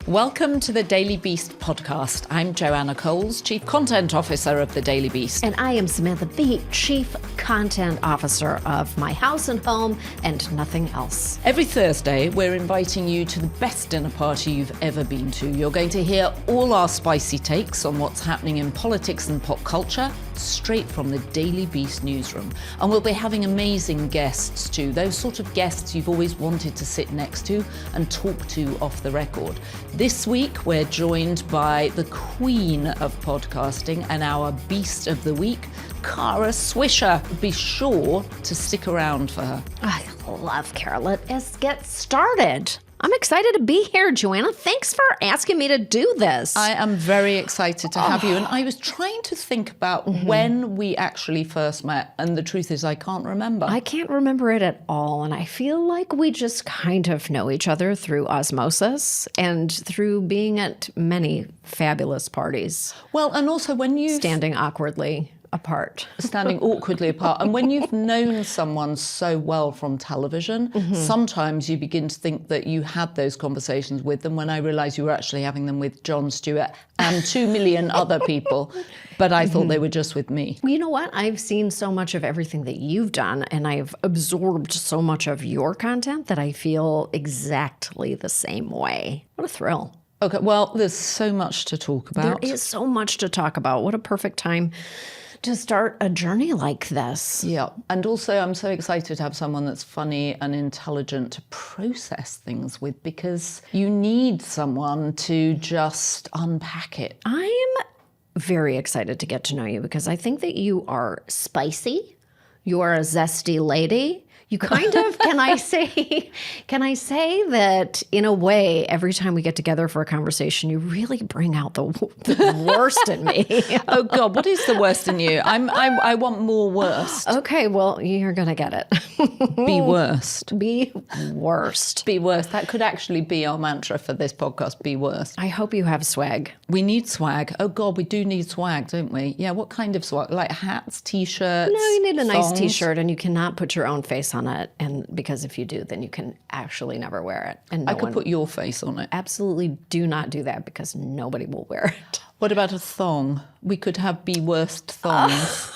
Welcome to the Daily Beast podcast. I'm Joanna Coles, Chief Content Officer of the Daily Beast. And I am Samantha Bee, Chief Content Officer of My House and Home and Nothing Else. Every Thursday, we're inviting you to the best dinner party you've ever been to. You're going to hear all our spicy takes on what's happening in politics and pop culture, straight from the Daily Beast newsroom. And we'll be having amazing guests too, those sort of guests you've always wanted to sit next to and talk to off the record. This week, we're joined by the queen of podcasting and our beast of the week, Kara Swisher. Be sure to stick around for her. I love Kara. Let's get started. I'm excited to be here, Joanna. Thanks for asking me to do this. I am very excited to have you. And I was trying to think about when we actually first met. And the truth is, I can't remember. I can't remember it at all. And I feel like we just kind of know each other through osmosis and through being at many fabulous parties. Well, and also when you... Standing awkwardly apart. Standing awkwardly apart. And when you've known someone so well from television, sometimes you begin to think that you had those conversations with them, when I realised you were actually having them with Jon Stewart and 2 million other people. But I thought they were just with me. You know what? I've seen so much of everything that you've done, and I've absorbed so much of your content that I feel exactly the same way. What a thrill. Okay, well, there's so much to talk about. There is so much to talk about. What a perfect time to start a journey like this. Yeah, and also I'm so excited to have someone that's funny and intelligent to process things with, because you need someone to just unpack it. I'm very excited to get to know you because I think that you are spicy. You are a zesty lady. You kind of, can I say that in a way, every time we get together for a conversation, you really bring out the worst in me. Oh God, what is the worst in you? I want more worst. Okay, well, you're going to get it. Be worst. Be worst. Be worst. That could actually be our mantra for this podcast, be worst. I hope you have swag. We need swag. Oh God, we do need swag, don't we? Yeah, what kind of swag? Like hats, T-shirts? No, you need a nice thongs? T-shirt, and you cannot put your own face on it, and because if you do, then you can actually never wear it. And I could put your face on it. Absolutely do not do that because nobody will wear it. What about a thong? We could have be worst thongs.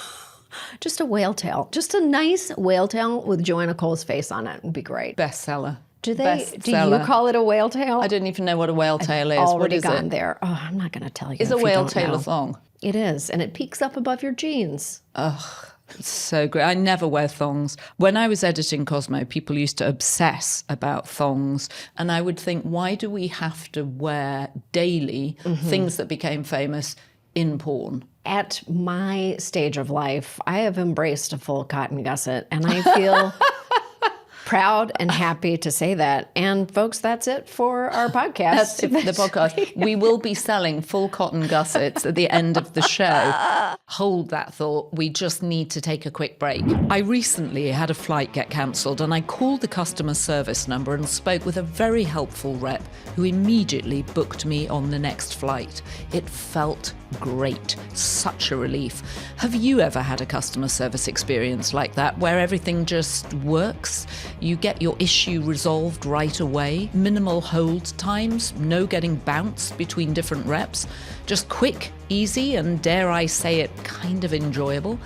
Just a whale tail. Just a nice whale tail with Joanna Cole's face on it would be great. Bestseller. Do they? Bestseller. Do you call it a whale tail? I don't even know what a whale tail is. Already what is gone it? there. Oh, I'm not going to tell you. Is a whale tail a thong? It is, and it peeks up above your jeans. Ugh. It's so great. I never wear thongs. When I was editing Cosmo, people used to obsess about thongs. And I would think, why do we have to wear daily things that became famous in porn? At my stage of life, I have embraced a full cotton gusset, and I feel proud and happy to say that. And folks, that's it for our podcast. That's it for the podcast. We will be selling full cotton gussets at the end of the show. Hold that thought. We just need to take a quick break. I recently had a flight get cancelled, and I called the customer service number and spoke with a very helpful rep who immediately booked me on the next flight. It felt great. Such a relief. Have you ever had a customer service experience like that, where everything just works? You get your issue resolved right away. Minimal hold times, no getting bounced between different reps. Just quick, easy, and dare I say it, kind of enjoyable.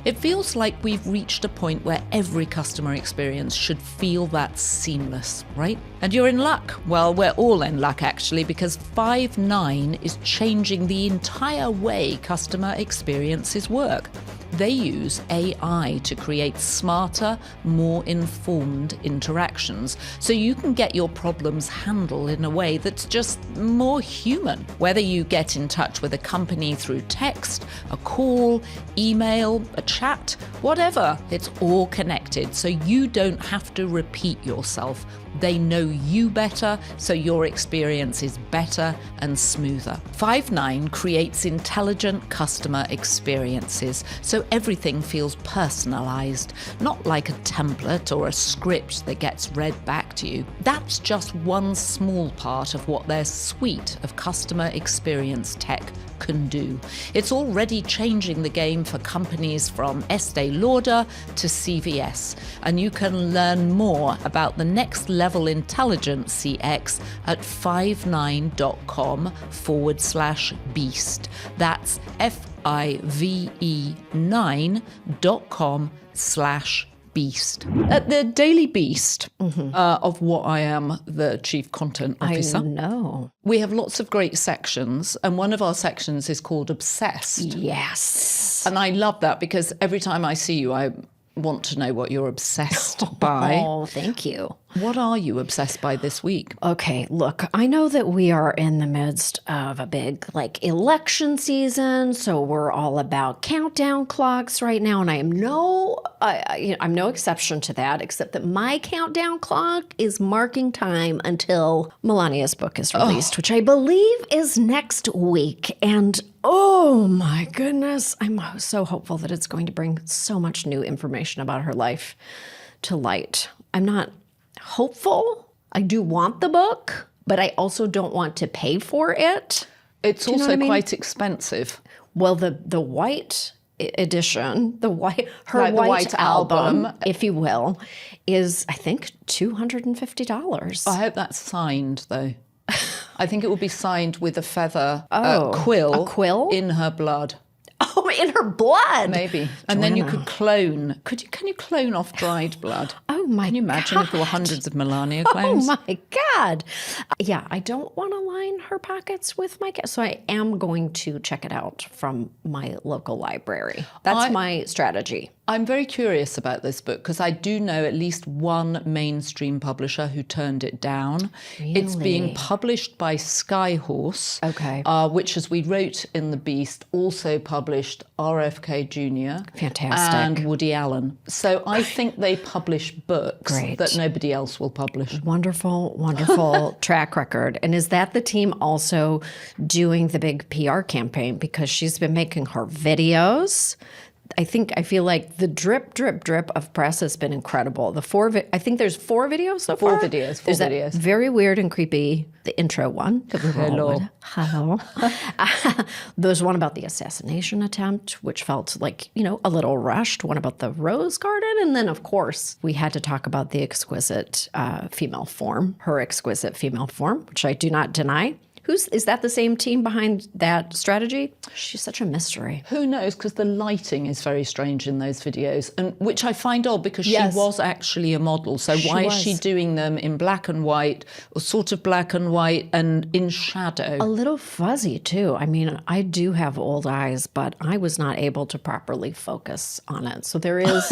It feels like we've reached a point where every customer experience should feel that seamless, right? And you're in luck. Well, we're all in luck, actually, because Five9 is changing the entire way customer experiences work. They use AI to create smarter, more informed interactions, so you can get your problems handled in a way that's just more human. Whether you get in touch with a company through text, a call, email, a chat, whatever, it's all connected, so you don't have to repeat yourself. They know you better, so your experience is better and smoother. Five9 creates intelligent customer experiences, so everything feels personalized, not like a template or a script that gets read back to you. That's just one small part of what their suite of customer experience tech can do. It's already changing the game for companies from Estee Lauder to CVS. And you can learn more about the next level intelligent CX at five9.com/beast. That's FIVE9.com/beast. At the Daily Beast, of what I am the chief content officer. I know. We have lots of great sections, and one of our sections is called Obsessed. Yes. And I love that because every time I see you, I want to know what you're obsessed by. Oh, thank you. What are you obsessed by this week? Okay, look, I know that we are in the midst of a big election season, so we're all about countdown clocks right now, and I'm no exception to that, except that my countdown clock is marking time until Melania's book is released, which I believe is next week. And oh my goodness, I'm so hopeful that it's going to bring so much new information about her life to light. I'm not hopeful. I do want the book, but I also don't want to pay for it. It's also quite expensive. Well, the white edition, the white white album, album, if you will, is I think $250. I hope that's signed, though. I think it will be signed with a feather quill. A quill in her blood. Oh, in her blood. Maybe. And then you could clone. Can you clone off dried blood? Oh my God. Can you imagine if there were hundreds of Melania clones? Oh my God. Yeah, I don't want to line her pockets with my cat. So I am going to check it out from my local library. That's my strategy. I'm very curious about this book because I do know at least one mainstream publisher who turned it down. Really? It's being published by Skyhorse, which, as we wrote in The Beast, also published RFK Jr. Fantastic. And Woody Allen. So I think they publish books that nobody else will publish. Wonderful, wonderful track record. And is that the team also doing the big PR campaign? Because she's been making her videos. I feel like the drip of press has been incredible. I think there's 4 videos so far. 4 videos. There's that very weird and creepy, the intro one. Hello. There's one about the assassination attempt, which felt like, a little rushed. One about the rose garden. And then, of course, we had to talk about the exquisite female form, her exquisite female form, which I do not deny. Is that the same team behind that strategy? She's such a mystery. Who knows? Because the lighting is very strange in those videos, and which I find odd because she was actually a model. So why is she doing them in black and white, or sort of black and white, and in shadow? A little fuzzy too. I mean, I do have old eyes, but I was not able to properly focus on it. So there's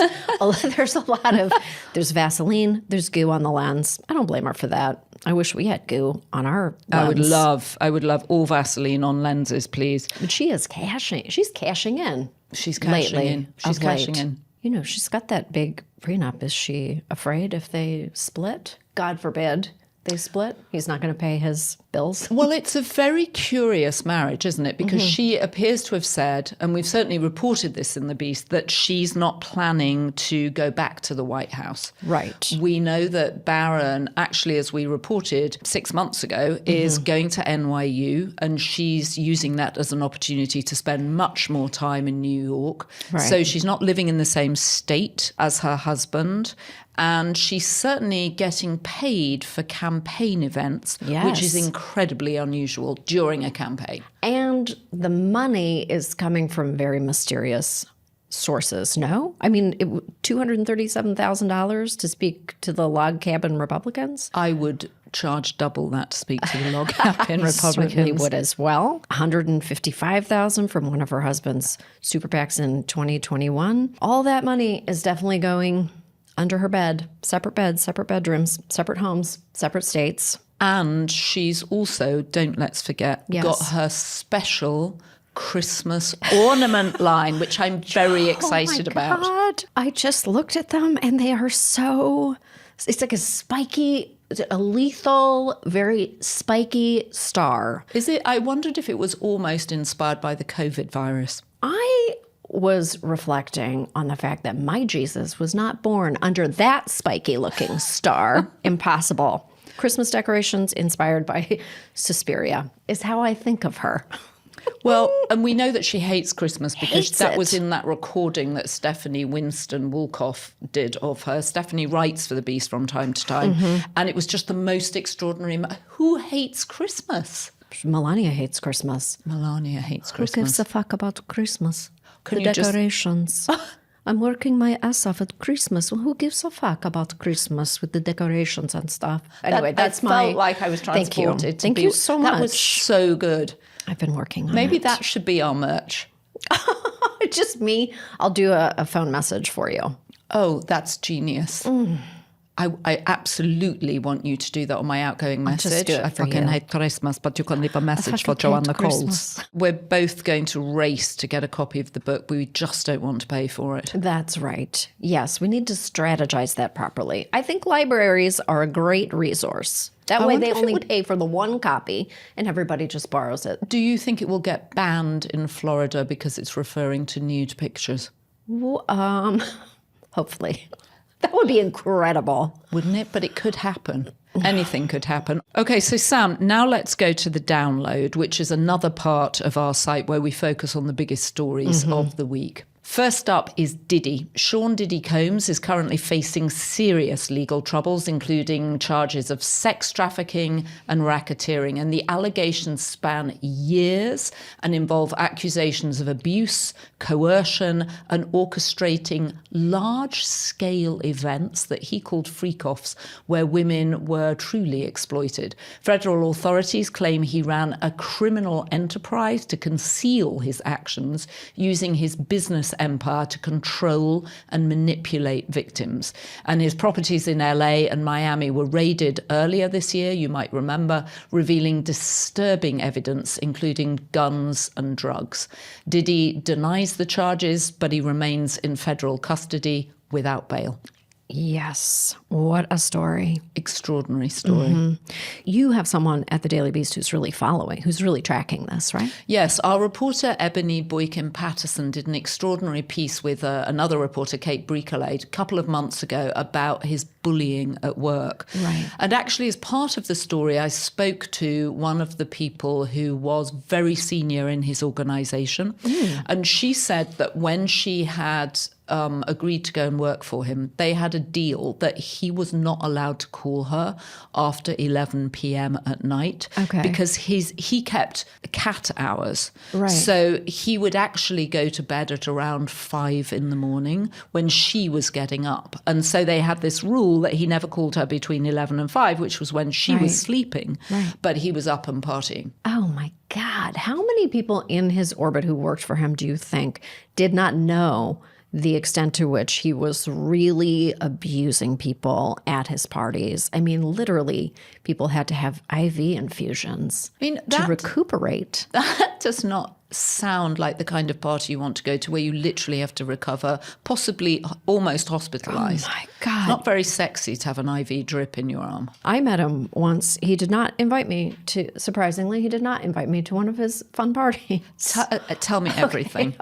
Vaseline, there's goo on the lens. I don't blame her for that. I wish we had goo on our lens. I would love all Vaseline on lenses, please. But she is cashing. She's cashing in. She's cashing in. She's cashing in. She's got that big prenup. Is she afraid if they split? God forbid they split. He's not going to pay his bills. Well, it's a very curious marriage, isn't it? Because she appears to have said, and we've certainly reported this in The Beast, that she's not planning to go back to the White House. Right. We know that Barron, actually, as we reported 6 months ago, is going to NYU, and she's using that as an opportunity to spend much more time in New York. Right. So she's not living in the same state as her husband. And she's certainly getting paid for campaign events, which is incredibly unusual during a campaign. And the money is coming from very mysterious sources, no? I mean, $237,000 to speak to the log cabin Republicans? I would charge double that to speak to the log cabin Republicans. I certainly would as well. $155,000 from one of her husband's super PACs in 2021. All that money is definitely going under her bed, separate beds, separate bedrooms, separate homes, separate states. And she's also, let's forget, got her special Christmas ornament line, which I'm very excited about. God. I just looked at them and they are it's like a spiky, a lethal, very spiky star. Is it? I wondered if it was almost inspired by the COVID virus. I was reflecting on the fact that my Jesus was not born under that spiky looking star. Impossible. Christmas decorations inspired by Suspiria is how I think of her. Well, and we know that she hates Christmas because Hates that it. was in that recording that Stephanie Winston Wolkoff did of her. Stephanie writes for The Beast from time to time. And it was just the most extraordinary. Who hates Christmas? Melania hates Christmas. Melania hates Who Christmas. gives a fuck about Christmas? Can The you just- decorations. I'm working my ass off at Christmas. Well, who gives a fuck about Christmas with the decorations and stuff? Anyway, that's I my... felt like I was Thank you. transported. to Thank be- you so much. That was so good. I've been working on Maybe it. that should be our merch. It's just me. I'll do a phone message for you. Oh, that's genius. I absolutely want you to do that on my outgoing message. just do it I for fucking you. hate Christmas, but you can leave a message for fucking hate Joanna Coles. Christmas. We're both going to race to get a copy of the book, but we just don't want to pay for it. That's right. Yes, we need to strategize that properly. I think libraries are a great resource. That way wonder they if it only would- pay for the one copy and everybody just borrows it. Do you think it will get banned in Florida because it's referring to nude pictures? Hopefully. That would be incredible. Wouldn't it? But it could happen. Anything could happen. Okay, so Sam, now let's go to the download, which is another part of our site where we focus on the biggest stories of the week. First up is Diddy. Sean Diddy Combs is currently facing serious legal troubles, including charges of sex trafficking and racketeering. And the allegations span years and involve accusations of abuse, coercion, and orchestrating large-scale events that he called freak-offs, where women were truly exploited. Federal authorities claim he ran a criminal enterprise to conceal his actions, using his business empire to control and manipulate victims. And his properties in LA and Miami were raided earlier this year, you might remember, revealing disturbing evidence, including guns and drugs. Diddy denies the charges, but he remains in federal custody without bail. Yes. What a story. Extraordinary story. You have someone at the Daily Beast who's really following, who's really tracking this, right? Yes, our reporter Ebony Boykin-Patterson did an extraordinary piece with another reporter, Kate Bricolade, a couple of months ago about his bullying at work. Right. And actually, as part of the story, I spoke to one of the people who was very senior in his organization. And she said that when she had agreed to go and work for him, they had a deal that he was not allowed to call her after 11 p.m. at night. Okay. Because he kept cat hours. Right. So he would actually go to bed at around 5 in the morning when she was getting up. And so they had this rule that he never called her between 11 and 5, which was when she Right. was sleeping. Right. But he was up and partying. Oh my God. How many people in his orbit who worked for him do you think did not know the extent to which he was really abusing people at his parties? I mean, literally, people had to have IV infusions I mean, to that- recuperate. That does not sound like the kind of party you want to go to, where you literally have to recover, possibly almost hospitalized. Oh my God. Not very sexy to have an IV drip in your arm. I met him once. He did not invite me to, surprisingly, he did not invite me to one of his fun parties. Tell me everything.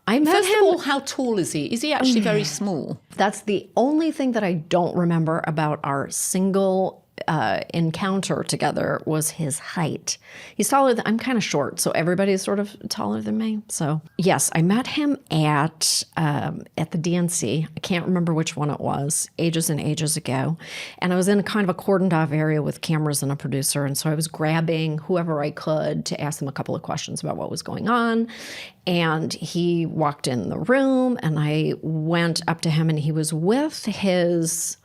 I met First him. of all, how tall is he? Is he actually very small? That's the only thing that I don't remember about our single encounter together was his height. He's taller than, I'm kind of short, so everybody's sort of taller than me. So yes, I met him at the DNC. I can't remember which one it was, ages and ages ago. And I was in a kind of a cordoned off area with cameras and a producer. And so I was grabbing whoever I could to ask them a couple of questions about what was going on. And he walked in the room and I went up to him and he was with his...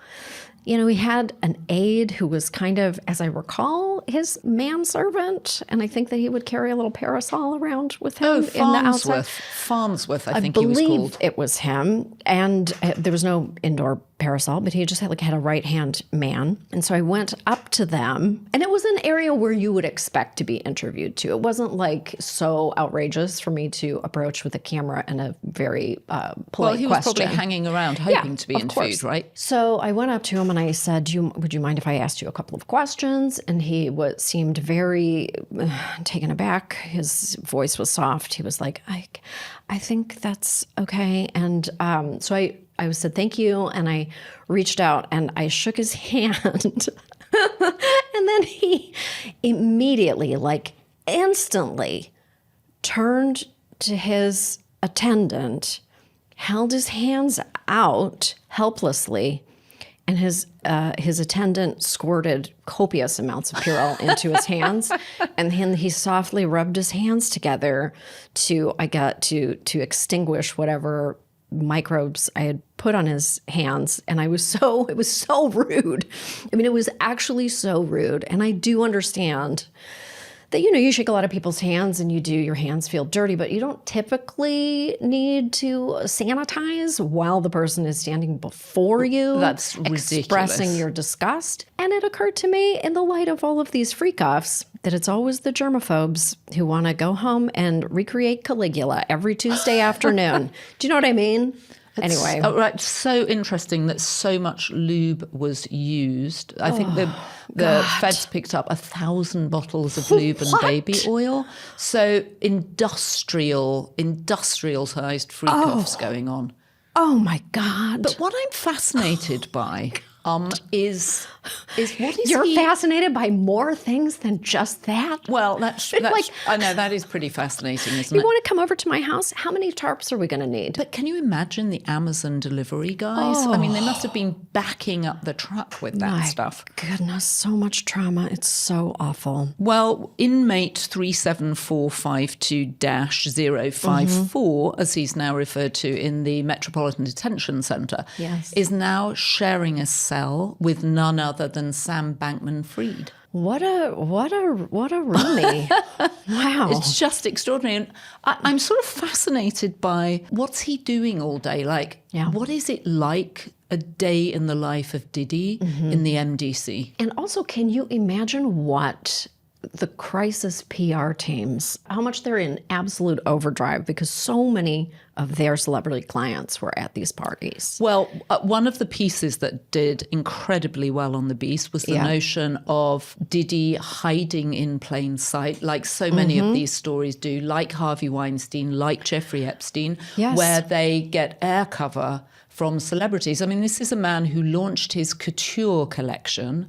You know, he had an aide who was kind of, as I recall, his manservant. And I think that he would carry a little parasol around with him in the outside. Farnsworth, I I think he was believe called. it was him. And there was no indoor parasol, but he just had a right-hand man. And so I went up to them. And it was an area where you would expect to be interviewed to. It wasn't like so outrageous for me to approach with a camera and a very polite Well, he was question. probably hanging around hoping to be of interviewed, course. right? So I went up to him and I said, would you mind if I asked you a couple of questions? And he seemed very taken aback. His voice was soft. He was like, I think that's okay. And so I said, thank you. And I reached out and I shook his hand. And then he immediately, like instantly, turned to his attendant, held his hands out helplessly, and his attendant squirted copious amounts of Purell into his hands, and then he softly rubbed his hands together to extinguish whatever microbes I had put on his hands. And it was so rude. I mean, it was actually so rude. And I do understand that, you shake a lot of people's hands and your hands feel dirty, but you don't typically need to sanitize while the person is standing before you. That's ridiculous. Expressing your disgust. And it occurred to me, in the light of all of these freak-offs, that it's always the germaphobes who want to go home and recreate Caligula every Tuesday afternoon. Do you know what I mean? Anyway. Oh, right. So interesting that so much lube was used. I think the feds picked up 1,000 bottles of lube and baby oil. So industrial-sized freak-offs going on. Oh, my God. But what I'm fascinated by is what is You're fascinated by more things than just that? Well, that's I know that is pretty fascinating, isn't You it? want to come over to my house? How many tarps are we going to need? But can you imagine the Amazon delivery guys? I mean, they must have been backing up the truck with that stuff. Goodness, so much trauma. It's so awful. Well, inmate 37452-054, as he's now referred to in the Metropolitan Detention Centre, is now sharing a cell with none other than Sam Bankman-Fried. What a roomie. Wow. It's just extraordinary. And I'm sort of fascinated by what's he doing all day? Like, what is it like a day in the life of Diddy in the MDC? And also, can you imagine what the crisis PR teams, how much they're in absolute overdrive because so many of their celebrity clients were at these parties? Well, one of the pieces that did incredibly well on The Beast was the notion of Diddy hiding in plain sight, like so many of these stories do, like Harvey Weinstein, like Jeffrey Epstein, where they get air cover from celebrities. I mean, this is a man who launched his couture collection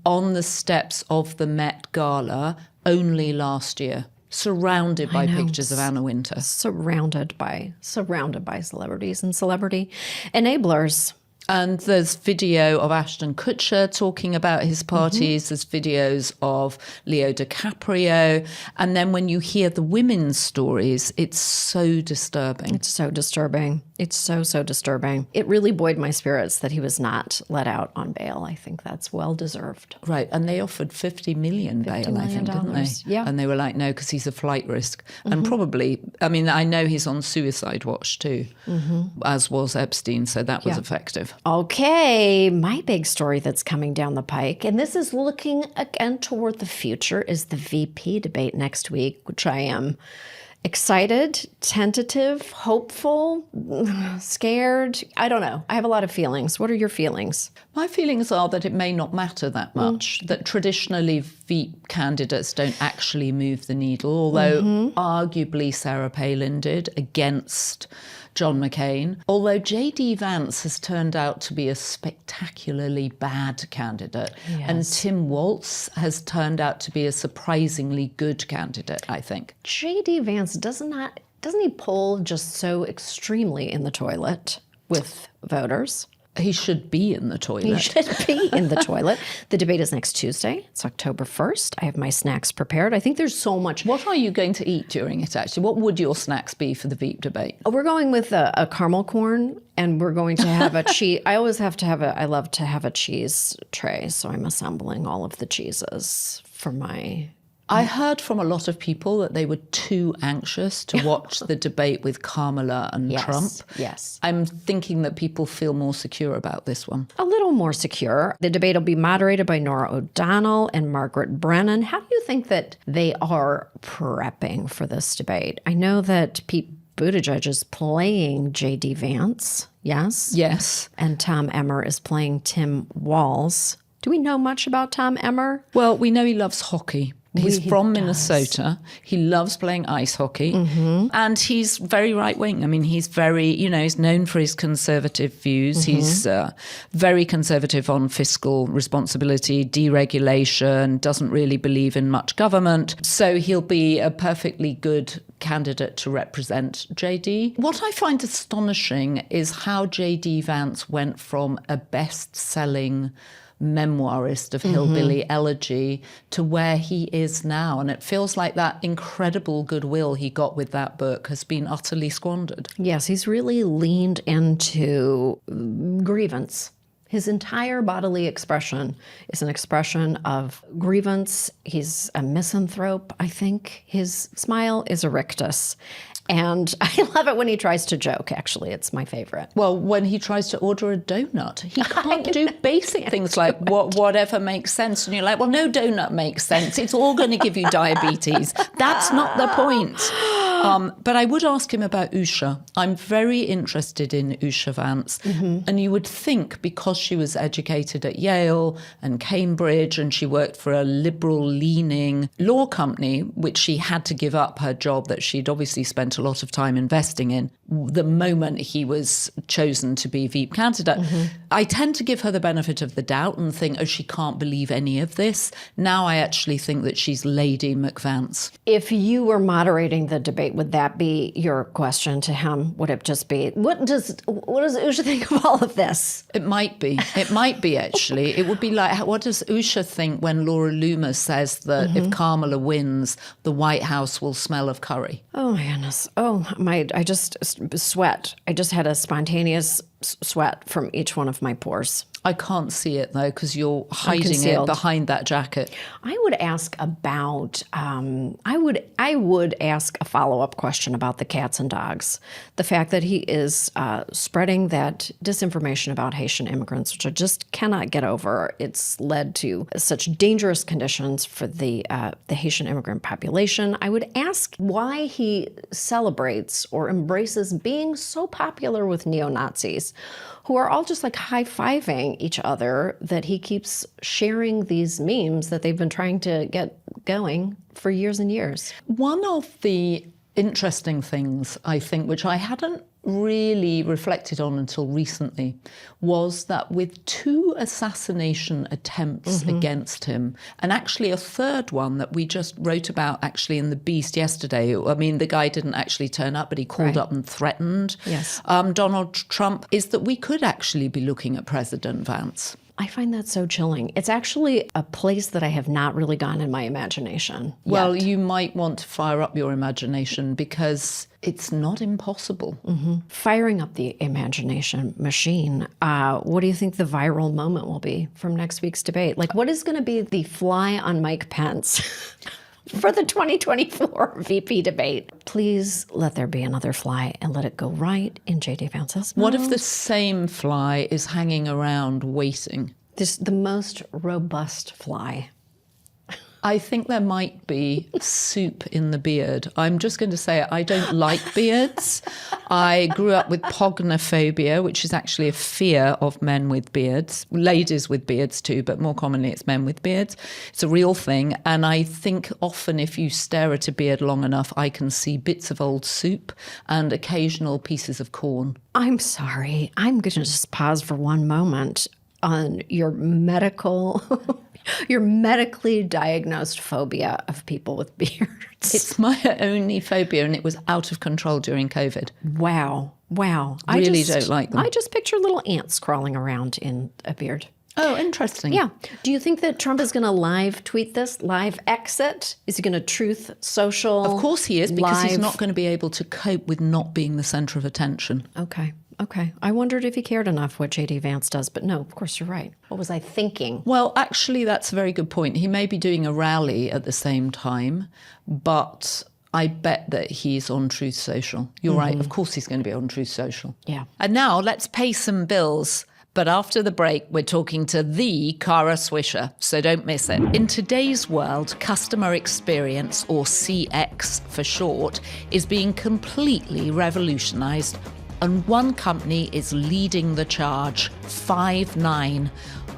on the steps of the Met Gala only last year, surrounded by pictures of Anna Wintour. Surrounded by celebrities and celebrity enablers. And there's video of Ashton Kutcher talking about his parties. There's videos of Leo DiCaprio. And then when you hear the women's stories, it's so disturbing. It's so disturbing. It's so disturbing. It really buoyed my spirits that he was not let out on bail. I think that's well deserved. Right. And they offered $50 million bail, I think, didn't they? Yeah. And they were like, no, because he's a flight risk. And probably, I mean, I know he's on suicide watch too, as was Epstein. So that was effective. Okay, my big story that's coming down the pike, and this is looking again toward the future, is the VP debate next week, which I am excited, tentative, hopeful, scared. I don't know. I have a lot of feelings. What are your feelings? My feelings are that it may not matter that much, that traditionally Veep candidates don't actually move the needle, although arguably Sarah Palin did against John McCain, although J.D. Vance has turned out to be a spectacularly bad candidate, and Tim Walz has turned out to be a surprisingly good candidate, I think. J.D. Vance doesn't he poll just so extremely in the toilet with voters? He should be in the toilet. He should be in the toilet. The debate is next Tuesday. It's October 1st. I have my snacks prepared. I think there's so much. What are you going to eat during it, actually? What would your snacks be for the Veep debate? We're going with a caramel corn, and we're going to have a cheese. I love to have a cheese tray, so I'm assembling all of the cheeses for my... I heard from a lot of people that they were too anxious to watch the debate with Kamala and Trump. Yes. I'm thinking that people feel more secure about this one. A little more secure. The debate will be moderated by Nora O'Donnell and Margaret Brennan. How do you think that they are prepping for this debate? I know that Pete Buttigieg is playing J.D. Vance, yes? Yes. And Tom Emmer is playing Tim Walz. Do we know much about Tom Emmer? Well, we know he loves hockey. He's He from does. Minnesota. He loves playing ice hockey. And he's very right-wing. I mean, he's very, he's known for his conservative views. He's very conservative on fiscal responsibility, deregulation, doesn't really believe in much government. So he'll be a perfectly good candidate to represent JD. What I find astonishing is how JD Vance went from a best-selling memoirist of hillbilly elegy to where he is now. And it feels like that incredible goodwill he got with that book has been utterly squandered. Yes, he's really leaned into grievance. His entire bodily expression is an expression of grievance. He's a misanthrope, I think. His smile is a rictus. And I love it when he tries to joke, actually. It's my favorite. Well, when he tries to order a donut, he can't do basic things like whatever makes sense. And you're like, well, no donut makes sense. It's all going to give you diabetes. That's not the point. But I would ask him about Usha. I'm very interested in Usha Vance. And you would think because she was educated at Yale and Cambridge and she worked for a liberal-leaning law company, which she had to give up her job that she'd obviously spent a lot of time investing in, the moment he was chosen to be Veep candidate. I tend to give her the benefit of the doubt and think, oh, she can't believe any of this. Now I actually think that she's Lady McVance. If you were moderating the debate, would that be your question to him? Would it just be, what does Usha think of all of this? It might be. It might be, actually. It would be like, what does Usha think when Laura Loomer says that if Kamala wins, the White House will smell of curry? Oh, my goodness. Oh, I just sweat. I just had a spontaneous sweat from each one of my pores. I can't see it, though, because you're hiding it concealed. behind that jacket. I would ask about, I would ask a follow-up question about the cats and dogs. The fact that he is spreading that disinformation about Haitian immigrants, which I just cannot get over. It's led to such dangerous conditions for the Haitian immigrant population. I would ask why he celebrates or embraces being so popular with neo-Nazis, who are all just like high-fiving each other, that he keeps sharing these memes that they've been trying to get going for years and years. One of the interesting things, I think, which I hadn't really reflected on until recently, was that with 2 assassination attempts against him, and actually a third one that we just wrote about actually in The Beast yesterday. I mean, the guy didn't actually turn up, but he called up and threatened Donald Trump, is that we could actually be looking at President Vance. I find that so chilling. It's actually a place that I have not really gone in my imagination yet. Well, you might want to fire up your imagination because it's not impossible. Firing up the imagination machine, what do you think the viral moment will be from next week's debate? Like, what is going to be the fly on Mike Pence for the 2024 VP debate? Please let there be another fly and let it go right in J.D. Vance's mouth. What if the same fly is hanging around waiting? This the most robust fly. I think there might be soup in the beard. I'm just going to say it. I don't like beards. I grew up with pognophobia, which is actually a fear of men with beards, ladies with beards too, but more commonly it's men with beards. It's a real thing. And I think often if you stare at a beard long enough, I can see bits of old soup and occasional pieces of corn. I'm sorry. I'm going to just pause for one moment on your your medically diagnosed phobia of people with beards. It's my only phobia, and it was out of control during COVID. Wow. I really don't like them. I just picture little ants crawling around in a beard. Oh, interesting. Yeah. Do you think that Trump is going to live tweet this, live exit? Is he going to Truth Social? Of course he is, because he's live? not going to be able to cope with not being the center of attention. Okay. I wondered if he cared enough what J.D. Vance does, but no, of course you're right. What was I thinking? Well, actually, that's a very good point. He may be doing a rally at the same time, but I bet that he's on Truth Social. You're right. Of course he's going to be on Truth Social. Yeah. And now let's pay some bills. But after the break, we're talking to the Kara Swisher, so don't miss it. In today's world, customer experience, or CX for short, is being completely revolutionized. And one company is leading the charge, Five9.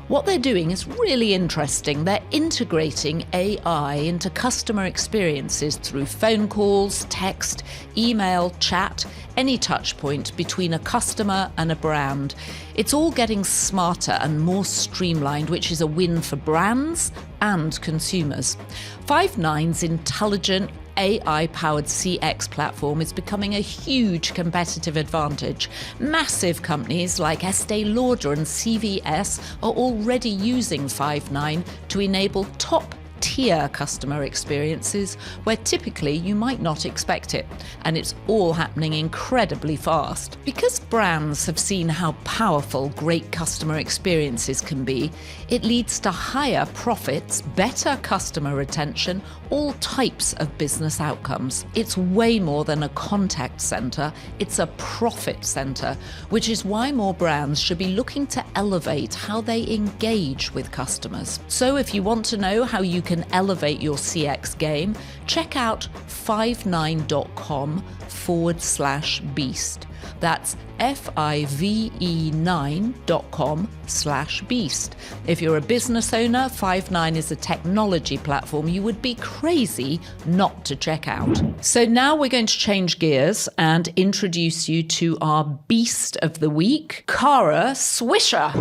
What they're doing is really interesting. They're integrating AI into customer experiences through phone calls, text, email, chat, any touch point between a customer and a brand. It's all getting smarter and more streamlined, which is a win for brands and consumers. Five9's intelligent AI-powered CX platform is becoming a huge competitive advantage. Massive companies like Estee Lauder and CVS are already using Five9 to enable top-tier customer experiences where typically you might not expect it. And it's all happening incredibly fast. Because brands have seen how powerful great customer experiences can be, it leads to higher profits, better customer retention, all types of business outcomes. It's way more than a contact center, it's a profit center, which is why more brands should be looking to elevate how they engage with customers. So if you want to know how you can elevate your CX game, check out five9.com/beast. That's five9.com/beast. If you're a business owner, Five9 is a technology platform you would be crazy not to check out. So now we're going to change gears and introduce you to our beast of the week, Kara Swisher.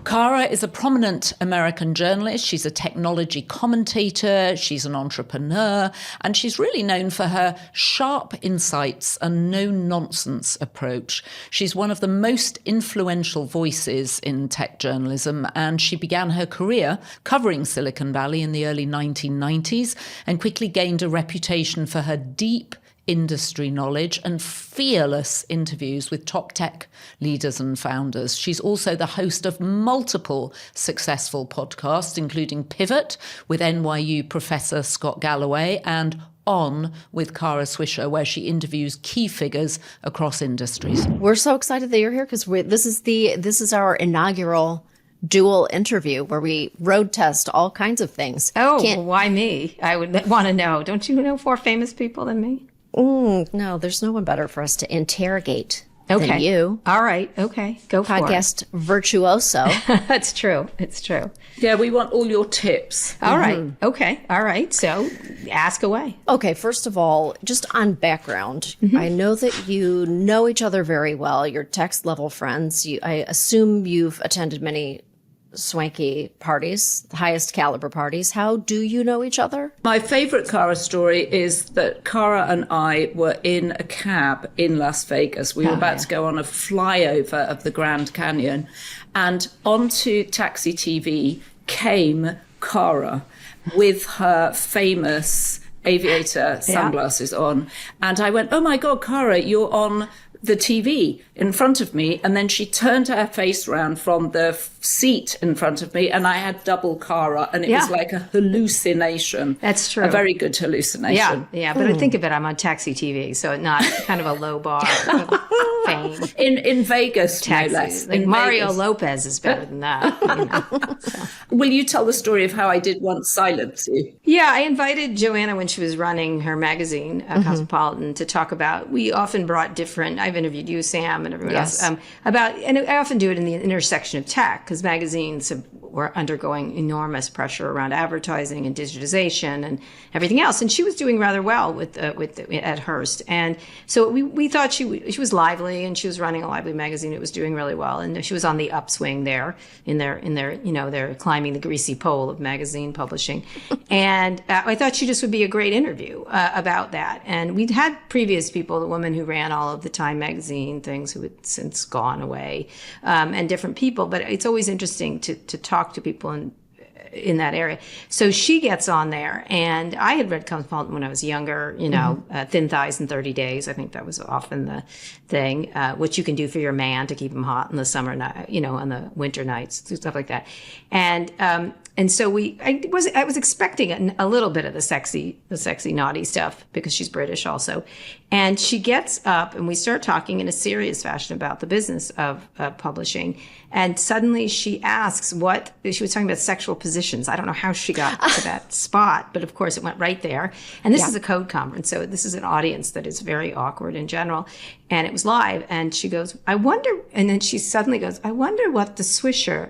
Kara is a prominent American journalist. She's a technology commentator, she's an entrepreneur, and she's really known for her sharp insights and no-nonsense approach. She's one of the most influential voices in tech journalism, and she began her career covering Silicon Valley in the early 1990s and quickly gained a reputation for her deep industry knowledge and fearless interviews with top tech leaders and founders. She's also the host of multiple successful podcasts, including Pivot with NYU professor Scott Galloway and On with Kara Swisher, where she interviews key figures across industries. We're so excited that you're here because this is our inaugural dual interview where we road test all kinds of things. Oh, why me? I would want to know. Don't you know more famous people than me? No, there's no one better for us to interrogate than you. All right. Okay. Go for it. Podcast virtuoso. That's true. It's true. Yeah, we want all your tips. All right. Okay. All right. So ask away. Okay, first of all, just on background, I know that you know each other very well. You're text level friends. I assume you've attended many swanky parties, the highest caliber parties. How do you know each other? My favorite Kara story is that Kara and I were in a cab in Las Vegas. We were about to go on a flyover of the Grand Canyon, and onto Taxi TV came Kara with her famous aviator sunglasses on. And I went, oh my God, Kara, you're on the TV in front of me. And then she turned her face around from the seat in front of me, and I had double Kara, and it was like a hallucination. That's true. A very good hallucination. Yeah. But I think of it, I'm on Taxi TV, so not kind of a low bar of fame. In Vegas, Taxi. no less. Like in Mario Vegas. Lopez is better than that. You know? Will you tell the story of how I did once silence you? Yeah, I invited Joanna when she was running her magazine, Cosmopolitan, to talk about, we often brought different, I've interviewed you, Sam, and everyone else, and I often do it in the intersection of tech, because magazines were undergoing enormous pressure around advertising and digitization and everything else. And she was doing rather well at Hearst. And so we thought she was lively, and she was running a lively magazine. It was doing really well. And she was on the upswing there in their, they're climbing the greasy pole of magazine publishing. And I thought she just would be a great interview about that. And we'd had previous people, the woman who ran all of the Time magazine things who had since gone away, and different people. But it's always interesting to talk to people in that area. So she gets on there, and I had read Cosmopolitan when I was younger, Thin Thighs in 30 Days. I think that was often the thing, what you can do for your man to keep him hot in the summer night, on the winter nights, stuff like that. And so I was expecting a little bit of the sexy naughty stuff, because she's British also. And she gets up and we start talking in a serious fashion about the business of publishing. And suddenly she asks she was talking about sexual positions. I don't know how she got to that spot, but of course it went right there. And this is a code conference. So this is an audience that is very awkward in general. And it was live. And she goes, I wonder, and then she suddenly goes, I wonder what the Swisher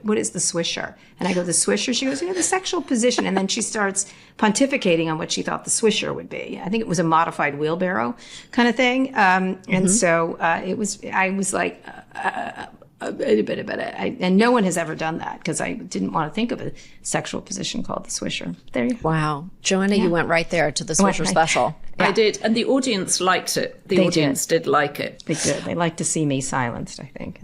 what is the Swisher? And I go, the Swisher? She goes, the sexual position. And then she starts pontificating on what she thought the Swisher would be. I think it was a modified wheelbarrow kind of thing. And so I was like, and no one has ever done that because I didn't want to think of a sexual position called the Swisher. There you go. Wow. Joanna, you went right there to the Swisher special. I did. And the audience liked it. The audience did like it. They did. They like to see me silenced, I think.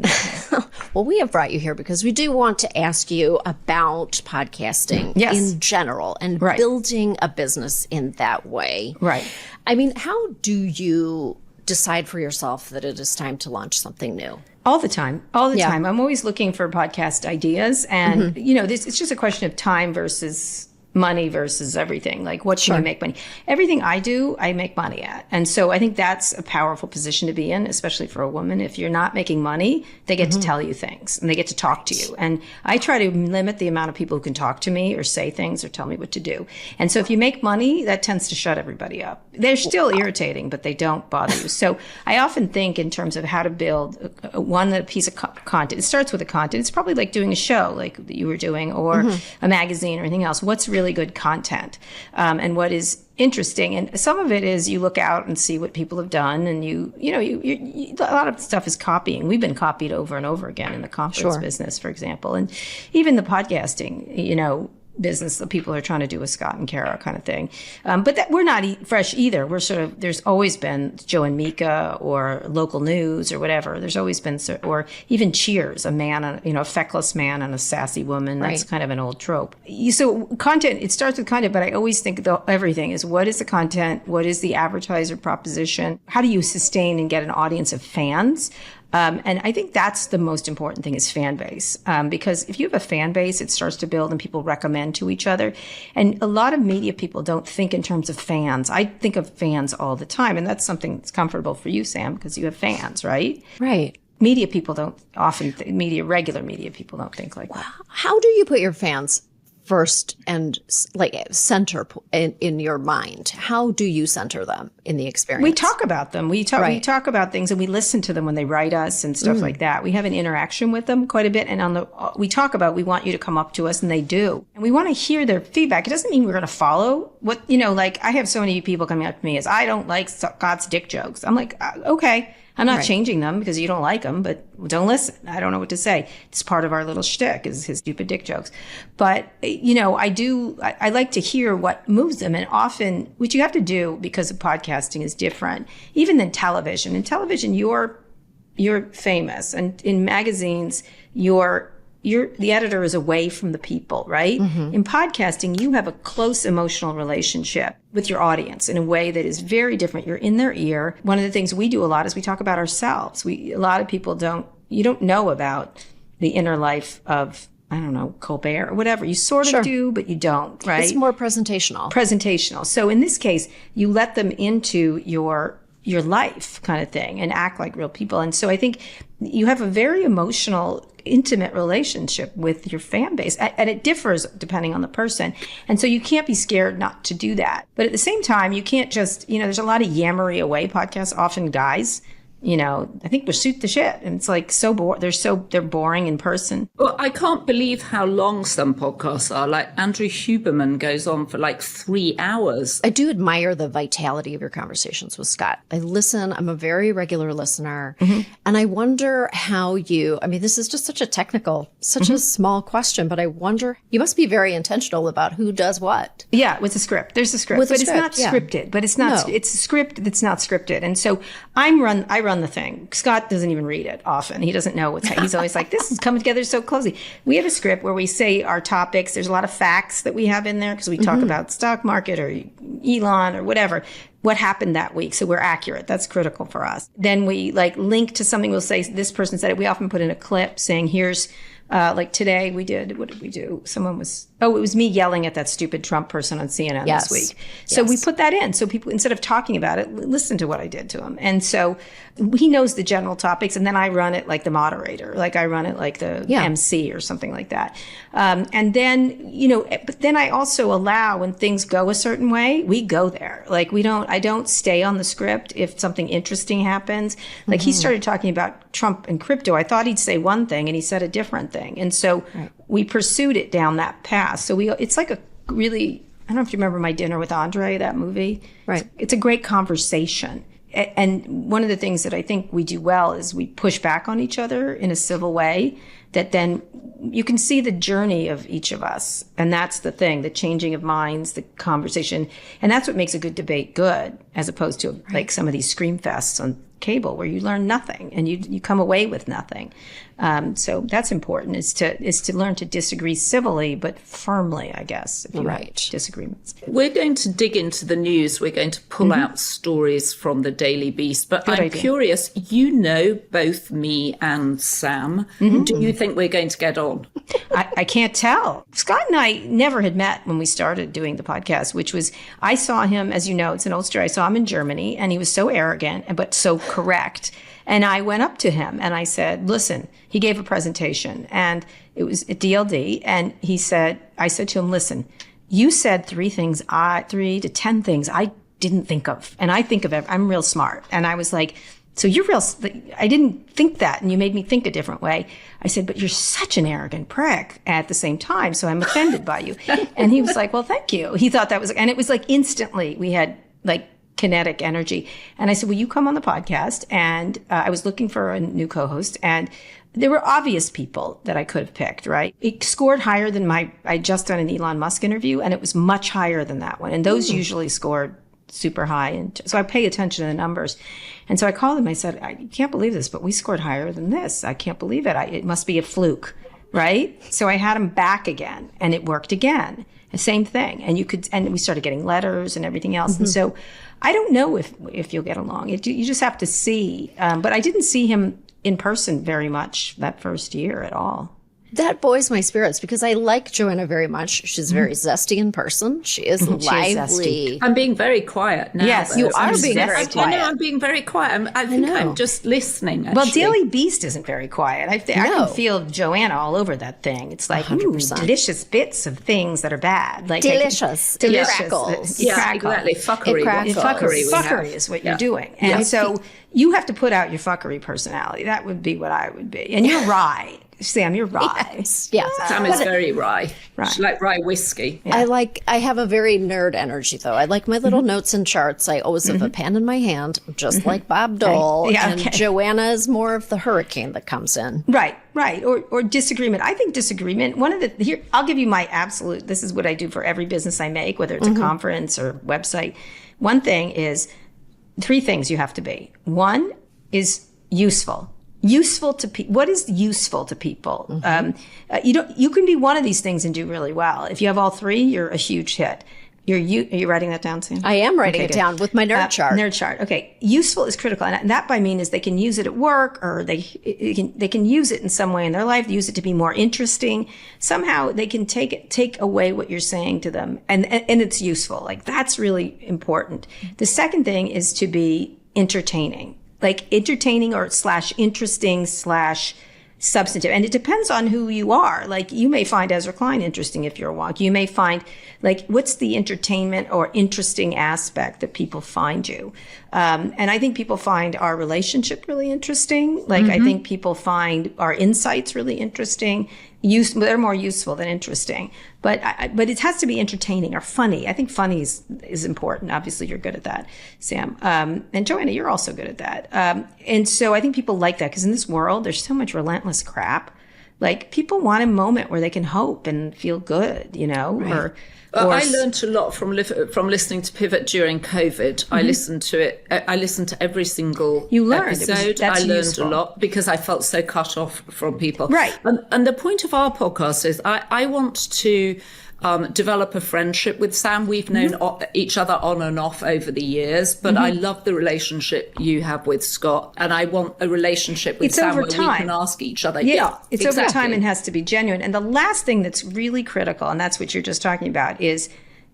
Well, we have brought you here because we do want to ask you about podcasting in general and building a business in that way. Right. I mean, how do you decide for yourself that it is time to launch something new? All the time. I'm always looking for podcast ideas. And, it's just a question of time versus money versus everything. Like, what can you make money? Everything I do, I make money at. And so I think that's a powerful position to be in, especially for a woman. If you're not making money, they get to tell you things and they get to talk to you. And I try to limit the amount of people who can talk to me or say things or tell me what to do. And so if you make money, that tends to shut everybody up. They're still irritating, but they don't bother you. So I often think in terms of how to build a piece of content. It starts with the content. It's probably like doing a show like that you were doing or a magazine or anything else. What's really good content and what is interesting, and some of it is you look out and see what people have done, and you a lot of stuff is copying. We've been copied over and over again in the conference business, for example, and even the podcasting, business that people are trying to do with Scott and Kara kind of thing. But that we're not fresh either. We're sort of, there's always been Joe and Mika or local news or whatever. There's always been, or even Cheers, a feckless man and a sassy woman. That's kind of an old trope. So content, it starts with content, but I always think everything is what is the content? What is the advertiser proposition? How do you sustain and get an audience of fans? And I think that's the most important thing is fan base. Because if you have a fan base, it starts to build and people recommend to each other. And a lot of media people don't think in terms of fans. I think of fans all the time. And that's something that's comfortable for you, Sam, because you have fans, right? Right. Media people don't often, regular media people don't think like that. How do you put your fans first and center in your mind? How do you center them in the experience? We talk about them. We talk about things and we listen to them when they write us and stuff like that. We have an interaction with them quite a bit. And we talk about, we want you to come up to us, and they do. And we want to hear their feedback. It doesn't mean we're going to follow what, I have so many people coming up to me as, I don't like Scott's dick jokes. I'm like, okay. I'm not changing them because you don't like them, but don't listen. I don't know what to say. It's part of our little shtick is his stupid dick jokes. But, I like to hear what moves them. And often what you have to do because of podcasting is different, even than television. In television, you're famous. And in magazines, the editor is away from the people, right? In podcasting, you have a close emotional relationship with your audience in a way that is very different. You're in their ear. One of the things we do a lot is we talk about ourselves. A lot of people you don't know about the inner life of, I don't know, Colbert or whatever. You sort of do, but you don't, right? It's more presentational. So in this case, you let them into your life kind of thing and act like real people. And so I think you have a very emotional, intimate relationship with your fan base, and it differs depending on the person. And so you can't be scared not to do that. But at the same time, you can't just, there's a lot of yammery away podcasts, often guys. I think we shoot the shit, and it's like they're boring in person. Well, I can't believe how long some podcasts are. Like Andrew Huberman goes on for like 3 hours. I do admire the vitality of your conversations with Scott. I listen. I'm a very regular listener, and I wonder how this is just such a small question, but I wonder, you must be very intentional about who does what. Yeah, with a script. There's a script, it's not scripted. But it's not. No. It's a script that's not scripted, and so I run the thing. Scott doesn't even read it often. He doesn't know he's always like, this is coming together so closely. We have a script where we say our topics. There's a lot of facts that we have in there because we talk about stock market or Elon or whatever, what happened that week. So we're accurate. That's critical for us. Then we link to something. We'll say this person said it. We often put in a clip saying, here's Like today what did we do? It was me yelling at that stupid Trump person on CNN this week. So we put that in. So people, instead of talking about it, listen to what I did to him. And so he knows the general topics. And then I run it like the moderator, like I run it like the MC or something like that. And then, but then I also allow when things go a certain way, we go there. Like I don't stay on the script if something interesting happens. Like he started talking about Trump and crypto. I thought he'd say one thing and he said a different thing. And so we pursued it down that path. So it's like a really, I don't know if you remember My Dinner with Andre, that movie. Right. It's a great conversation. And one of the things that I think we do well is we push back on each other in a civil way that then you can see the journey of each of us. And that's the thing, the changing of minds, the conversation. And that's what makes a good debate good, as opposed to like some of these scream fests on cable where you learn nothing and you come away with nothing. So that's important, is to learn to disagree civilly but firmly, I guess, if you have disagreements. We're going to dig into the news. We're going to pull out stories from the Daily Beast. But I'm curious, both me and Sam. Do you think we're going to get on? I can't tell. Scott and I never had met when we started doing the podcast, which was, I saw him, as you know, it's an old story. I saw him in Germany and he was so arrogant, but so correct. And I went up to him and I said, listen, he gave a presentation and it was at DLD. And I said to him, listen, you said 3 to 10 things I didn't think of. And I think of it. I'm real smart. And I was like, so I didn't think that. And you made me think a different way. I said, but you're such an arrogant prick at the same time. So I'm offended by you. And he was like, well, thank you. He thought that was, and it was like instantly we had like kinetic energy. And I said, will you come on the podcast? And I was looking for a new co-host and there were obvious people that I could have picked, right? It scored higher than I just done an Elon Musk interview and it was much higher than that one. And those usually scored super high. And so I pay attention to the numbers. And so I called him. I said, I can't believe this, but we scored higher than this. I can't believe it. It must be a fluke, right? So I had him back again and it worked again. The same thing. And we started getting letters and everything else. And so I don't know if you'll get along. You just have to see. But I didn't see him in person very much that first year at all. That buoys my spirits because I like Joanna very much. She's very zesty in person. She is lively. I'm being very quiet now. Yes, you are being very quiet. I know, I'm being very quiet. I think I'm just listening, actually. Well, Daily Beast isn't very quiet. I can feel Joanna all over that that It's like delicious bits of things that are bad. Like delicious. Crackles. Yeah, exactly. Fuckery. Fuckery is what you're doing. And so you have to put out your fuckery personality. That would be what I would be. And you're right. Sam, you're rye. Yes. Sam is very rye. She's like rye whiskey. Yeah. I have a very nerd energy, though. I like my little notes and charts. I always have a pen in my hand, just like Bob Dole. Okay. And Joanna is more of the hurricane that comes in. Right. Or disagreement. I think disagreement, I'll give you my absolute, this is what I do for every business I make, whether it's a conference or website. One thing is, 3 things you have to be. One is useful. Useful to people. What is useful to people? You can be one of these things and do really well. If you have all 3, you're a huge hit. Are you writing that down, Sam? I am writing it down with my nerd chart. Nerd chart. Okay. Useful is critical. And that by mean is they can use it at work or they can use it in some way in their life, use it to be more interesting. Somehow they can take away what you're saying to them. And it's useful. Like that's really important. The second thing is to be entertaining. Like entertaining or / interesting / substantive. And it depends on who you are. Like you may find Ezra Klein interesting if you're a wonk. You may find like, what's the entertainment or interesting aspect that people find you? And I think people find our relationship really interesting. Like I think people find our insights really interesting. They're more useful than interesting. But it has to be entertaining or funny. I think funny is important. Obviously, you're good at that, Sam. And Joanna, you're also good at that. And so I think people like that because in this world, there's so much relentless crap. Like people want a moment where they can hope and feel good, right. I learned a lot from listening to Pivot during COVID. I listened to it. I listened to every single episode. I learned a lot because I felt so cut off from people. Right. And the point of our podcast is I want to develop a friendship with Sam. We've known each other on and off over the years, but I love the relationship you have with Scott, and I want a relationship with Sam where we can ask each other. Yeah, it's over time and has to be genuine. And the last thing that's really critical, and that's what you're just talking about, is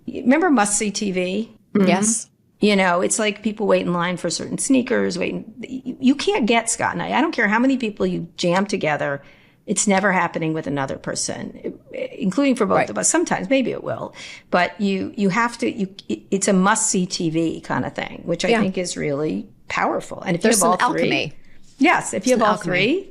remember must-see TV? Yes. You know, it's like people wait in line for certain sneakers. You can't get Scott and I don't care how many people you jam together. It's never happening with another person, including for both of us. Sometimes, maybe it will, but you have to. It's a must-see TV kind of thing, which I think is really powerful. And if There's you have all alchemy. Yes, if you have all three,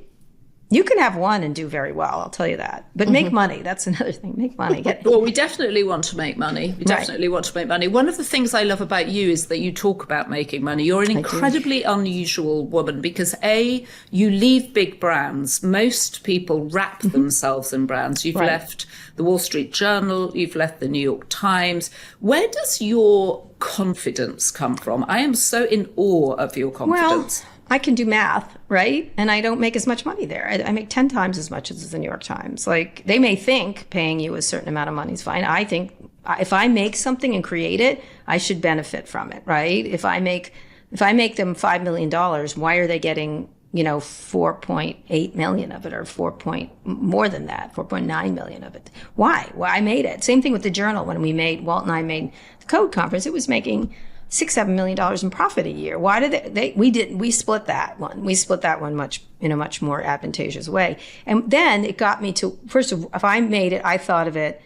you can have one and do very well. I'll tell you that. But make money. That's another thing. Make money. Well, we definitely want to make money. We definitely want to make money. One of the things I love about you is that you talk about making money. You're an incredibly unusual woman because you leave big brands. Most people wrap themselves in brands. You've left the Wall Street Journal. You've left the New York Times. Where does your confidence come from? I am so in awe of your confidence. Well, I can do math, right? And I don't make as much money there. I make 10 times as much as the New York Times. Like, they may think paying you a certain amount of money is fine. I think if I make something and create it, I should benefit from it, right? If I make them $5 million, why are they getting, 4.8 million of it, or more than that, 4.9 million of it? Why? Well, I made it. Same thing with the Journal. When Walt and I made the Code Conference, it was making $6-7 million in profit a year. Why did we split that one. We split that one in a much more advantageous way. And then it got me to, first of all, if I made it, I thought of it.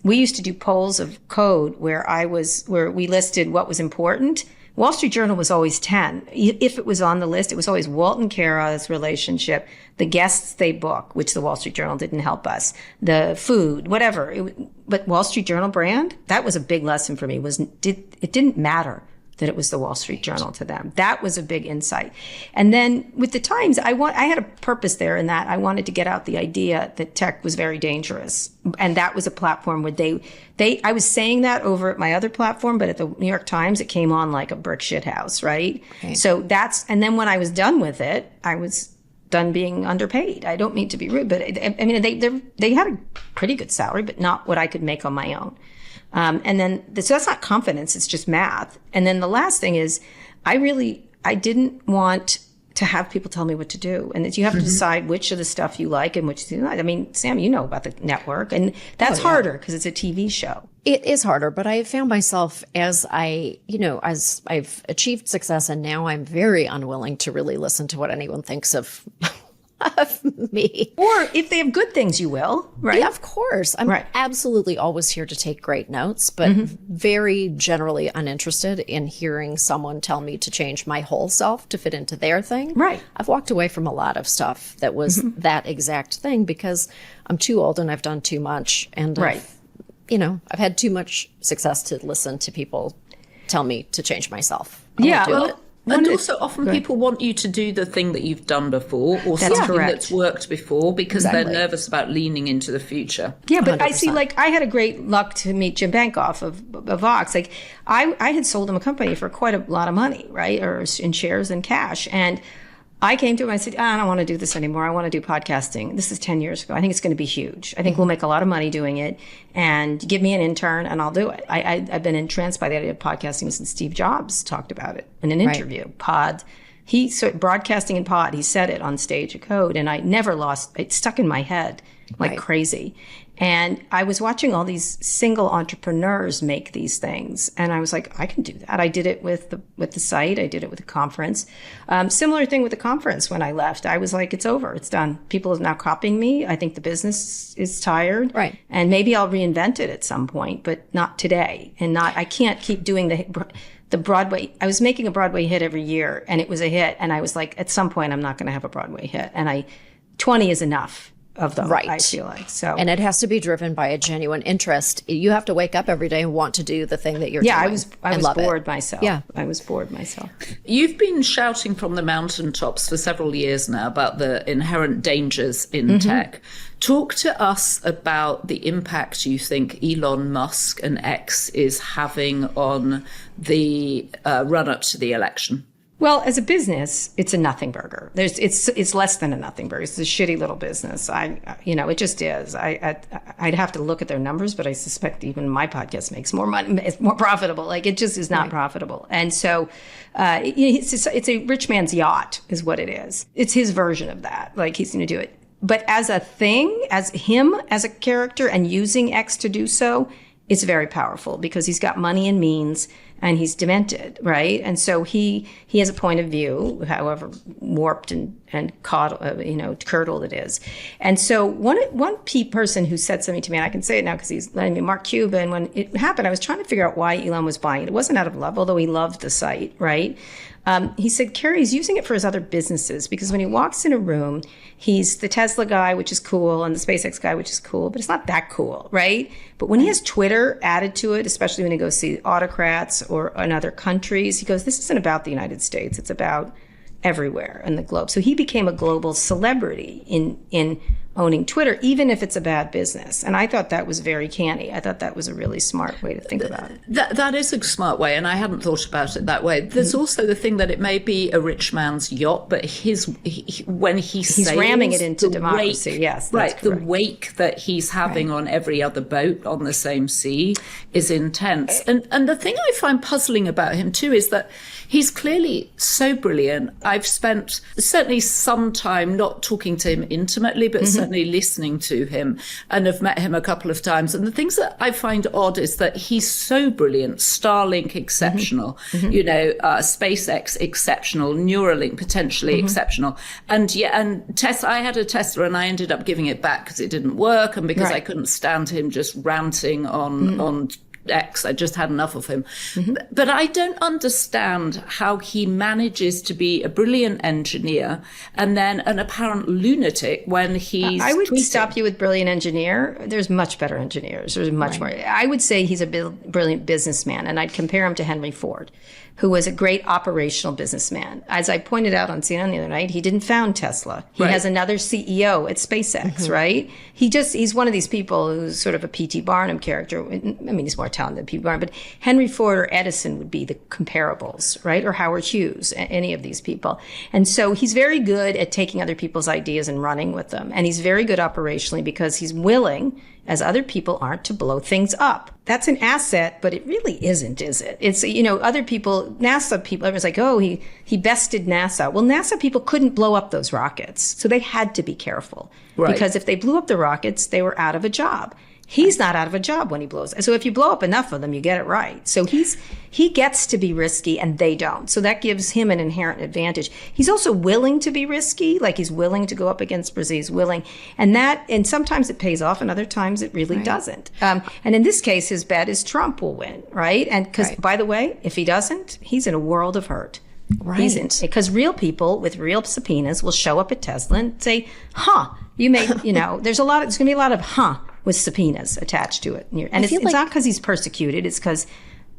We used to do polls of code where we listed what was important. Wall Street Journal was always 10. If it was on the list, it was always Walt and Kara's relationship, the guests they book, which the Wall Street Journal didn't help us, the food, whatever. But Wall Street Journal brand, that was a big lesson for me. It didn't matter that it was the Wall Street Journal to them. That was a big insight. And then with the Times, I had a purpose there in that I wanted to get out the idea that tech was very dangerous. And that was a platform where I was saying that over at my other platform, but at the New York Times, it came on like a brick shit house, right? Okay. So and then when I was done with it, I was done being underpaid. I don't mean to be rude, but I mean, they had a pretty good salary, but not what I could make on my own. And then, so that's not confidence, it's just math. And then the last thing is, I didn't want to have people tell me what to do. And you have to decide which of the stuff you like and which you don't. I mean, Sam, you know about the network, and that's harder because it's a TV show. It is harder, but I have found myself as I've achieved success, and now I'm very unwilling to really listen to what anyone thinks of me. Or if they have good things, you will, right? Yeah, of course. I'm absolutely always here to take great notes, but very generally uninterested in hearing someone tell me to change my whole self to fit into their thing. Right. I've walked away from a lot of stuff that was that exact thing because I'm too old and I've done too much. And I've had too much success to listen to people tell me to change myself. And also often people want you to do the thing that you've done before or something that's worked before because they're nervous about leaning into the future. Yeah, but 100%. I see, I had a great luck to meet Jim Bankoff of Vox. Like, I had sold him a company for quite a lot of money, right? Or in shares and cash. And I came to him, I said, I don't want to do this anymore. I want to do podcasting. This is 10 years ago. I think it's going to be huge. I think we'll make a lot of money doing it, and give me an intern and I'll do it. I've been entranced by the idea of podcasting since Steve Jobs talked about it in an interview. Broadcasting and pod, he said it on stage at Code, and I never lost, it stuck in my head like crazy. And I was watching all these single entrepreneurs make these things, and I was like, I can do that. I did it with the site. I did it with the conference. Similar thing with the conference. When I left, I was like, it's over. It's done. People are now copying me. I think the business is tired. Right. And maybe I'll reinvent it at some point, but not today. I can't keep doing the Broadway. I was making a Broadway hit every year, and it was a hit. And I was like, at some point, I'm not going to have a Broadway hit. And 20 is enough of them, I feel like. So, and it has to be driven by a genuine interest. You have to wake up every day and want to do the thing that you're doing. I was bored myself. Yeah, I was bored myself. You've been shouting from the mountaintops for several years now about the inherent dangers in tech. Talk to us about the impact you think Elon Musk and X is having on the run-up to the election. Well, as a business, it's a nothing burger. It's less than a nothing burger. It's a shitty little business. It just is. I'd have to look at their numbers, but I suspect even my podcast makes more money. It's more profitable. Like, it just is not profitable. And so, it's a rich man's yacht, is what it is. It's his version of that. Like, he's going to do it. But as a thing, as him, as a character, and using X to do so, it's very powerful because he's got money and means. And he's demented, right? And so he has a point of view, however warped and curdled it is. And so one person who said something to me, and I can say it now because he's letting me, Mark Cuban, when it happened, I was trying to figure out why Elon was buying it. It wasn't out of love, although he loved the site, right? He said, Carrie, he's using it for his other businesses because when he walks in a room, he's the Tesla guy, which is cool, and the SpaceX guy, which is cool, but it's not that cool, right? But when he has Twitter added to it, especially when he goes see autocrats or in other countries, he goes, this isn't about the United States. It's about everywhere in the globe. So he became a global celebrity in owning Twitter, even if it's a bad business. And I thought that was very canny. I thought that was a really smart way to think about it. That is a smart way, and I hadn't thought about it that way. There's also the thing that it may be a rich man's yacht, but when he's sails, ramming it into democracy. Yes, right. Correct. The wake that he's having on every other boat on the same sea is intense. And the thing I find puzzling about him too is that he's clearly so brilliant. I've spent certainly some time not talking to him intimately, but certainly listening to him, and have met him a couple of times. And the things that I find odd is that he's so brilliant. Starlink, exceptional. SpaceX, exceptional. Neuralink, potentially exceptional. And Tesla, I had a Tesla and I ended up giving it back because it didn't work and because I couldn't stand him just ranting on X. I just had enough of him. But I don't understand how he manages to be a brilliant engineer and then an apparent lunatic when he's I would tweeting. stop you with brilliant engineer. There's much better engineers. There's much more. I would say he's a brilliant businessman, and I'd compare him to Henry Ford, who was a great operational businessman. As I pointed out on CNN the other night, he didn't found Tesla. He has another CEO at SpaceX, right? He's one of these people who's sort of a P.T. Barnum character. I mean, he's more talented than P.T. Barnum, but Henry Ford or Edison would be the comparables, right? Or Howard Hughes, any of these people. And so he's very good at taking other people's ideas and running with them. And he's very good operationally because he's willing, as other people aren't, to blow things up. That's an asset, but it really isn't, is it? It's, other people, NASA people, everyone's like, oh, he bested NASA. Well, NASA people couldn't blow up those rockets. So they had to be careful. Right. Because if they blew up the rockets, they were out of a job. He's not out of a job when he blows. So if you blow up enough of them, you get it right. So he gets to be risky and they don't. So that gives him an inherent advantage. He's also willing to be risky. Like, he's willing to go up against Brazil. He's willing. And sometimes it pays off and other times it really doesn't. And in this case, his bet is Trump will win, right? And because, by the way, if he doesn't, he's in a world of hurt. Right. Because real people with real subpoenas will show up at Tesla and say, you may, there's going to be a lot of with subpoenas attached to it. And it's not because he's persecuted, it's because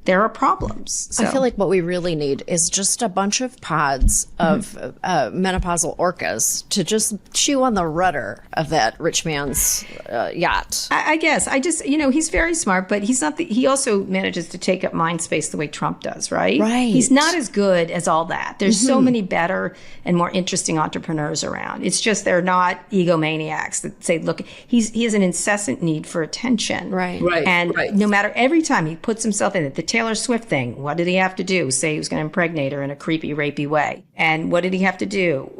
there are problems. So. I feel like what we really need is just a bunch of pods of menopausal orcas to just chew on the rudder of that rich man's yacht. I guess. He's very smart, but he's not. He also manages to take up mind space the way Trump does, right? Right. He's not as good as all that. There's so many better and more interesting entrepreneurs around. It's just they're not egomaniacs that say, look, he has an incessant need for attention. Right. And no matter, every time he puts himself in it, the Taylor Swift thing, what did he have to do? Say he was going to impregnate her in a creepy, rapey way. And what did he have to do?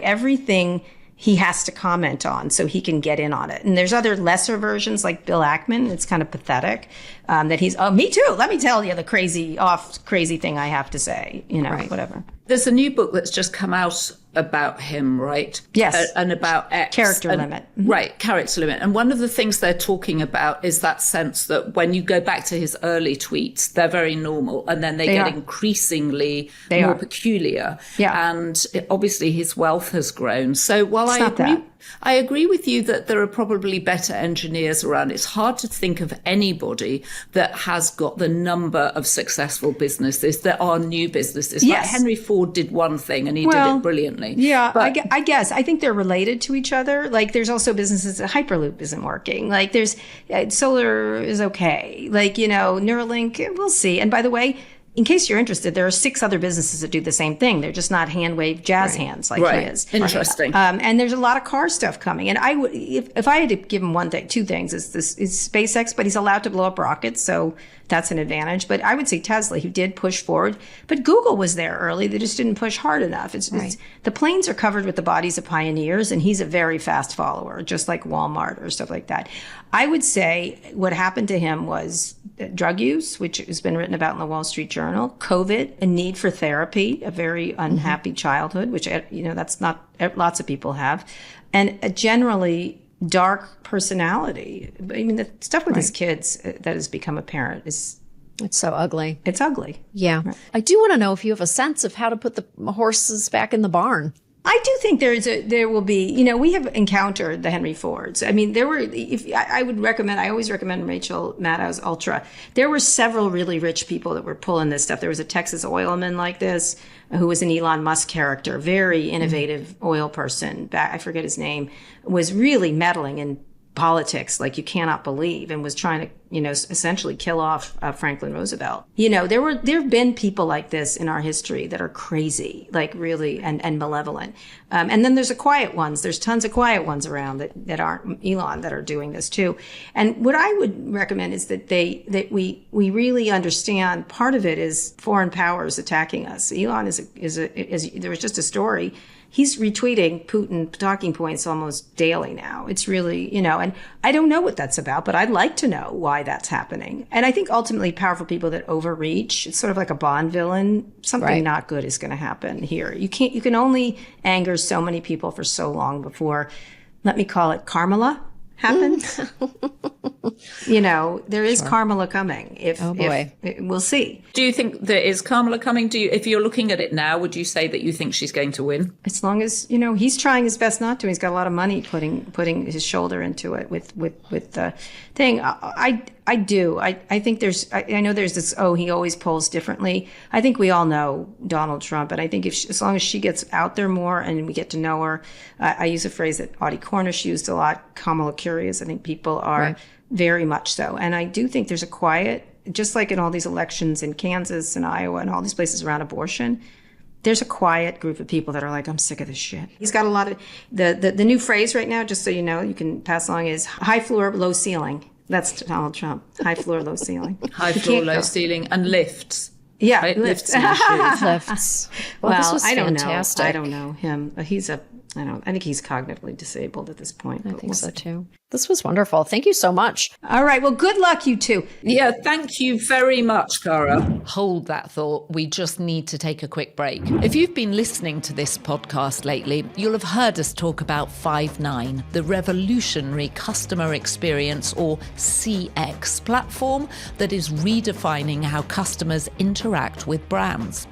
Everything he has to comment on so he can get in on it. And there's other lesser versions like Bill Ackman. It's kind of pathetic that he's, me too. Let me tell you the crazy thing I have to say, whatever. There's a new book that's just come out about him, right? Yes. And about X. Character limit. Mm-hmm. Right, character limit. And one of the things they're talking about is that sense that when you go back to his early tweets, they're very normal and then they get increasingly more peculiar. Yeah. And obviously his wealth has grown. So while I agree with you that there are probably better engineers around, it's hard to think of anybody that has got the number of successful businesses. There are new businesses. Yes. Like Henry Ford did one thing and he did it brilliantly. Yeah, but, I guess. I think they're related to each other. Like, there's also businesses that Hyperloop isn't working. Like, there's solar is okay. Like, Neuralink, we'll see. And by the way, in case you're interested, there are 6 other businesses that do the same thing. They're just not hand-waved jazz hands like he is. Interesting. And there's a lot of car stuff coming. And I would, if I had to give him one thing, 2 things, is SpaceX, but he's allowed to blow up rockets, so that's an advantage. But I would say Tesla, who did push forward. But Google was there early. They just didn't push hard enough. It's the planes are covered with the bodies of pioneers, and he's a very fast follower, just like Walmart or stuff like that. I would say what happened to him was drug use, which has been written about in the Wall Street Journal, COVID, a need for therapy, a very unhappy childhood, which, that's not lots of people have, and a generally dark personality. I mean, the stuff with his kids that has become apparent is... It's so ugly. It's ugly. Yeah. Right. I do want to know if you have a sense of how to put the horses back in the barn. I do think there will be, we have encountered the Henry Fords. I mean, I always recommend Rachel Maddow's Ultra. There were several really rich people that were pulling this stuff. There was a Texas oilman like this who was an Elon Musk character, very innovative oil person. I forget his name, was really meddling in politics like you cannot believe, and was trying to, essentially kill off Franklin Roosevelt. There have been people like this in our history that are crazy, like really, and malevolent. And then there's the quiet ones. There's tons of quiet ones around that aren't Elon that are doing this too. And what I would recommend is that we really understand part of it is foreign powers attacking us. Elon is there was just a story. He's retweeting Putin talking points almost daily now. It's really, and I don't know what that's about, but I'd like to know why that's happening. And I think ultimately powerful people that overreach, it's sort of like a Bond villain. Something not good is going to happen here. You can only anger so many people for so long before, let me call it Carmela happens. There is Carmela coming. If we'll see. Do you think there is Carmela coming? If you're looking at it now, would you say that you think she's going to win? As long as he's trying his best not to. He's got a lot of money putting his shoulder into it with the thing. I do. I think I know there's this, he always polls differently. I think we all know Donald Trump. And I think as long as she gets out there more and we get to know her, I use a phrase that Audie Cornish used a lot, Kamala curious. I think people are very much so. And I do think there's a quiet, just like in all these elections in Kansas and Iowa and all these places around abortion, there's a quiet group of people that are like, I'm sick of this shit. He's got a lot of, the new phrase right now, just so you know, you can pass along, is high floor, low ceiling. That's Donald Trump. High floor, low ceiling. High floor, low ceiling, and lifts. Yeah, right? lifts. Lifts. Well, this was I don't fantastic. know. I don't know him. I think he's cognitively disabled at this point. I think so too. This was wonderful. Thank you so much. All right. Well, good luck, you two. Yeah, thank you very much, Kara. Hold that thought. We just need to take a quick break. If you've been listening to this podcast lately, you'll have heard us talk about Five9, the revolutionary customer experience, or CX, platform that is redefining how customers interact with brands.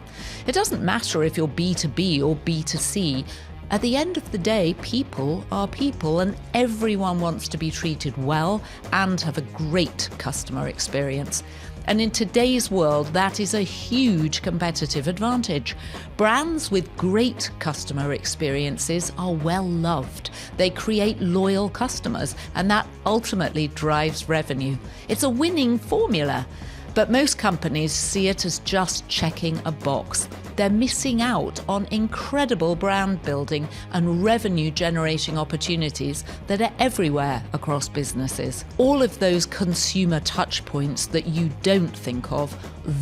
It doesn't matter if you're B2B or B2C. At the end of the day, people are people, and everyone wants to be treated well and have a great customer experience. And in today's world, that is a huge competitive advantage. Brands with great customer experiences are well loved. They create loyal customers, and that ultimately drives revenue. It's a winning formula. But most companies see it as just checking a box. They're missing out on incredible brand building and revenue generating opportunities that are everywhere across businesses. All of those consumer touch points that you don't think of,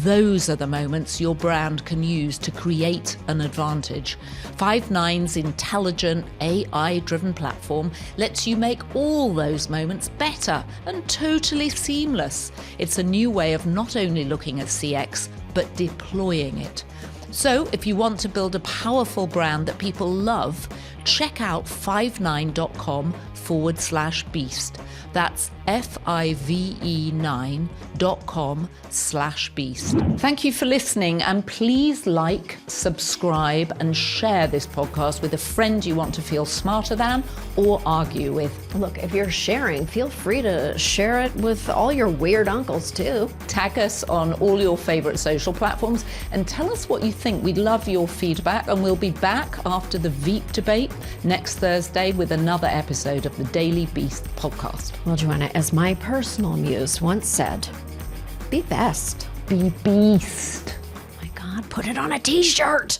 those are the moments your brand can use to create an advantage. Five9's intelligent AI-driven platform lets you make all those moments better and totally seamless. It's a new way of not only looking at CX, but deploying it. So if you want to build a powerful brand that people love, check out five9.com/beast. That's FIVE9.com/beast. Thank you for listening, and please like, subscribe, and share this podcast with a friend you want to feel smarter than or argue with. Look, if you're sharing, feel free to share it with all your weird uncles too. Tag us on all your favorite social platforms and tell us what you think. We'd love your feedback, and we'll be back after the Veep debate next Thursday with another episode of the Daily Beast podcast. Well, Joanna, as my personal muse once said, be best. Be beast. put it on a t-shirt.